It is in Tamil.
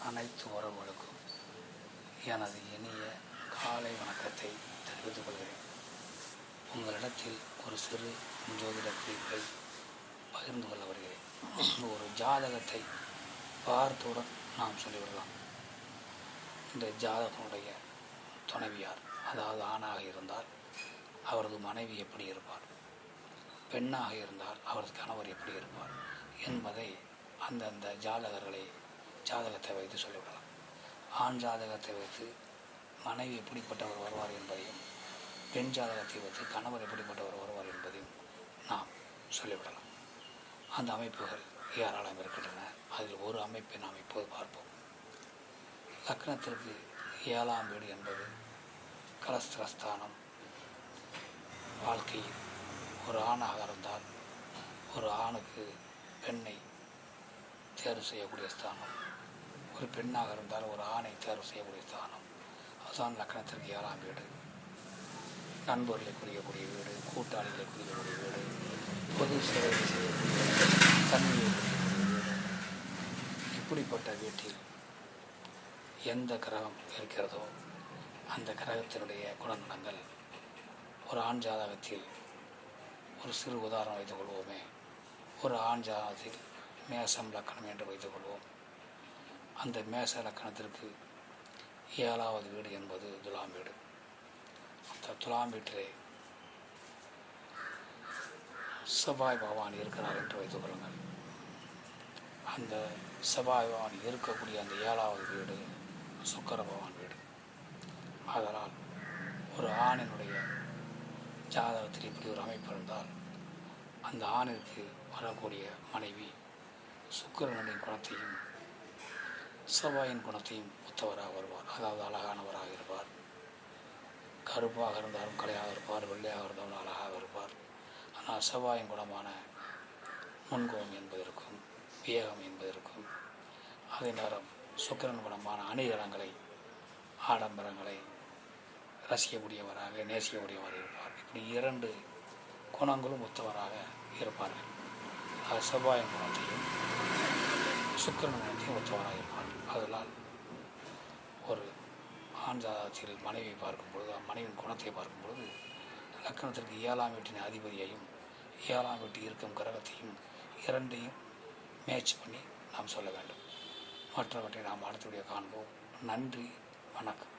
அனைத்து உறவுகளுக்கும் எனது இனிய காலை வணக்கத்தை தெரிவித்துக் கொள்கிறேன். உங்களிடத்தில் ஒரு சிறு ஜோதிட குறிப்பை பகிர்ந்து கொள்ள வருகிறேன். ஒரு ஜாதகத்தை பார்த்தவுடன் நாம் சொல்லிவிடலாம். இந்த ஜாதகனுடைய துணைவியார், அதாவது ஆணாக இருந்தால் அவரது மனைவி எப்படி இருப்பார், பெண்ணாக இருந்தால் அவரது கணவர் எப்படி இருப்பார் என்பதை அந்தந்த ஜாதகத்தை வைத்து சொல்லிவிடலாம். ஆண் ஜாதகத்தை வைத்து மனைவி எப்படிப்பட்டவர் வருவார் என்பதையும், பெண் ஜாதகத்தை வைத்து கணவர் எப்படிப்பட்டவர் வருவார் என்பதையும் நாம் சொல்லிவிடலாம். அந்த அமைப்புகள் ஏராளம் இருக்கின்றன. அதில் ஒரு அமைப்பை நாம் இப்போது பார்ப்போம். லக்னத்திற்கு 7ஆம் வீடு என்பது கலஸ்திரஸ்தானம். வாழ்க்கையில் ஒரு ஆணாக இருந்தால் ஒரு ஆணுக்கு பெண்ணை தேர்வு செய்யக்கூடிய ஸ்தானம், ஒரு பெண்ணாக இருந்தால் ஒரு ஆணை தேர்வு செய்யக்கூடிய ஸ்தானம். அதுதான் லக்னத்திற்கு 7ஆம் வீடு. நண்பர்களை குறிக்கக்கூடிய வீடு, கூட்டாளிகளை குறிக்கக்கூடிய வீடு, பொது சேவை செய்யக்கூடிய தன்மையை குறிக்கக்கூடிய வீடு. இப்படிப்பட்ட வீட்டில் எந்த கிரகம் இருக்கிறதோ அந்த கிரகத்தினுடைய குணநலங்கள் ஒரு ஆண் ஜாதகத்தில் ஒரு சிறு உதாரணம் வைத்துக் கொள்வோமே. ஒரு ஆண் ஜாதகத்தில் மேசம் லக்கணம் என்று வைத்துக் கொள்வோம். அந்த மேச லக்கணத்திற்கு 7ஆவது வீடு என்பது துலாம் வீடு. அந்த துலாம் வீட்டிலே செவ்வாய் பகவான் இருக்கிறார் என்று வைத்துக் கொள்ளுங்கள். அந்த செவ்வாய் பகவான் இருக்கக்கூடிய அந்த 7ஆவது வீடு சுக்கிர பகவான் வீடு. அதனால் ஒரு ஆணினுடைய ஜாதகத்தில் இப்படி ஒரு அமைப்பு இருந்தால் அந்த ஆணிற்கு வரக்கூடிய மனைவி சுக்கிரனுடைய குணத்தையும் செவ்வாயின் குணத்தையும் ஒத்தவராக வருவார். அதாவது அழகானவராக இருப்பார். கருப்பாக இருந்தாலும் கலையாக இருப்பார், வெள்ளையாக இருந்தாலும் அழகாக இருப்பார். ஆனால் செவ்வாயின் குணமான முன்கோபம் என்பதற்கும் விவேகம் என்பதற்கும், அதே நேரம் சுக்கிரன் குணமான அணிகலங்களை, ஆடம்பரங்களை ரசிக்கக்கூடியவராக, நேசிக்கக்கூடியவராக இருப்பார். இப்படி 2 குணங்களும் ஒத்தவராக இருப்பார்கள். செவ்வாயின் குணத்தையும் சுக்கிரன் குணத்தையும் ஒத்தவராக இருப்பார்கள். அதனால் ஒரு ஆண் ஜாதகத்தில் மனைவியை பார்க்கும் பொழுது, மனைவியின் குணத்தை பார்க்கும் பொழுது லக்னத்திற்கு 7ஆம் வீட்டின் அதிபதியையும் 7ஆம் வீட்டில் இருக்கும் கிரகத்தையும் 2ஐயும் மேட்ச் பண்ணி நாம் சொல்ல வேண்டும். மற்றவற்றை நாம் அடுத்தபடியாக காண்போம். நன்றி, வணக்கம்.